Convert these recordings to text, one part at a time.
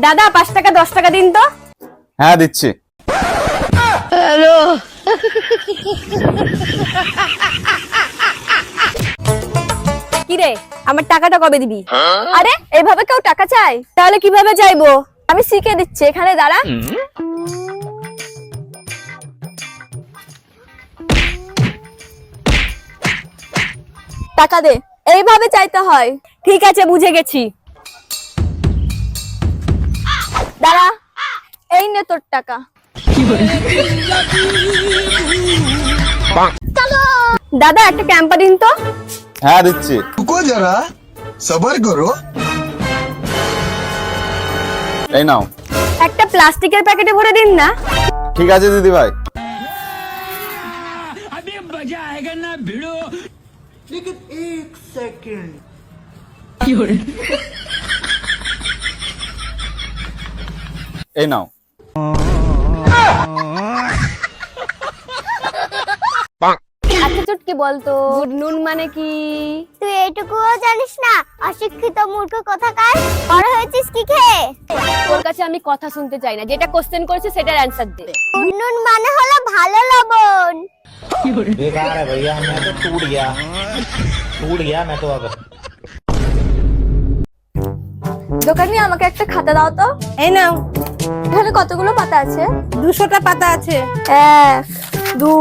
দাদা 5 টাকা 10 টাকা দিন তো। হ্যাঁ দিচ্ছি। হ্যালো কিরে আমার টাকাটা কবে দিবি? আরে এইভাবে কেউ টাকা চায়? তাহলে কিভাবে চাইবো? আমি শিখে দিচ্ছি, এখানে দাঁড়া। টাকা দে, এইভাবে চাইতে হয়। ঠিক আছে বুঝে গেছি, দাঁড়া। এই নে তোর টাকা। দাদা একটা ক্যাম্পা দিন তো। হ্যাঁ দিচ্ছি। रुको जरा सबर करो। এই নাও। একটা প্লাস্টিকের প্যাকেটে ভরে দিন না। ঠিক আছে দিদি ভাই। এই নাও। আচ্ছা চুটকি বলতো গুড নুন মানে কি? তুই এইটুকুও জানিস না? অশিক্ষিত মূর্খ কোথাকার। বড় হয়েছিস কি খেয়ে? তোর কাছে আমি কথা শুনতে চাই না, যেটা কোশ্চেন করেছে সেটার অ্যানসার দে। নুন মানে হলো ভালো লবণ। बेकार है भैया, मैं तो टूट गया मैं तो अब। দোকানি আমাকে একটা খাতা দাও তো। এই নাও। এখানে কতগুলো পাতা আছে? 200টা পাতা আছে। 1 2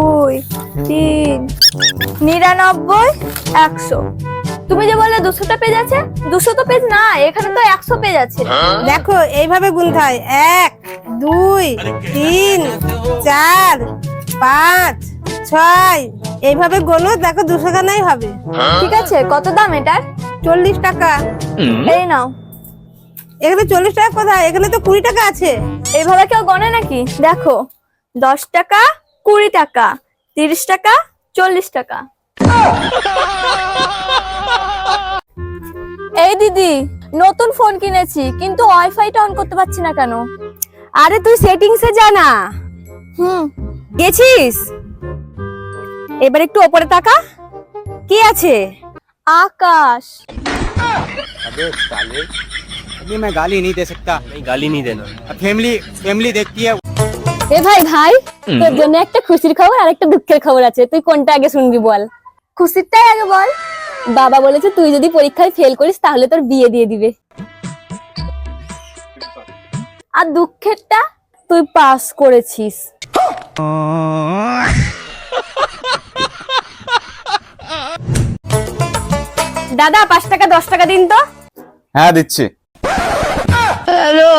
3 99 100। তুমি যে বললে 200টা পেজ আছে, 200 তো পেজ না, এখানে তো 100 পেজ আছে। দেখো এইভাবে গুনতে হয়। 1 2 3 4 5 6 এইভাবে গোনো, দেখো 200 খানাই হবে। ঠিক আছে, কত দাম এটার? 40 টাকা। এই নাও। এখানে 40 টাকা কোথায়? এখানে তো 20 টাকা আছে। এইভাবে কেউ গনে নাকি? দেখো 10 টাকা 20 টাকা 30 টাকা 40 টাকা। এই দিদি নতুন ফোন কিনেছি, কিন্তু ওয়াইফাইটা অন করতে পারছি না কেন? আরে তুই সেটিংসে যা না। গেছিস? এবার একটু উপরে তাকা, কি আছে? আকাশ। अभी मैं गाली नहीं दे सकता। नहीं गाली नहीं देना। फैमिली देखती है। এ ভাই ভাই, তোর জন্য একটা খুশির খবর আর একটা দুঃখের খবর আছে, তুই কোনটা আগে শুনবি বল? খুশিরটাই আগে বল। বাবা বলেছে তুই যদি পরীক্ষায় ফেল করিস তাহলে তোর বিয়ে দিয়ে দিবে। আর দুঃখেরটা, তুই পাস করেছিস। দাদা 5 টাকা 10 টাকা দিন তো। হ্যাঁ দিচ্ছি। হ্যালো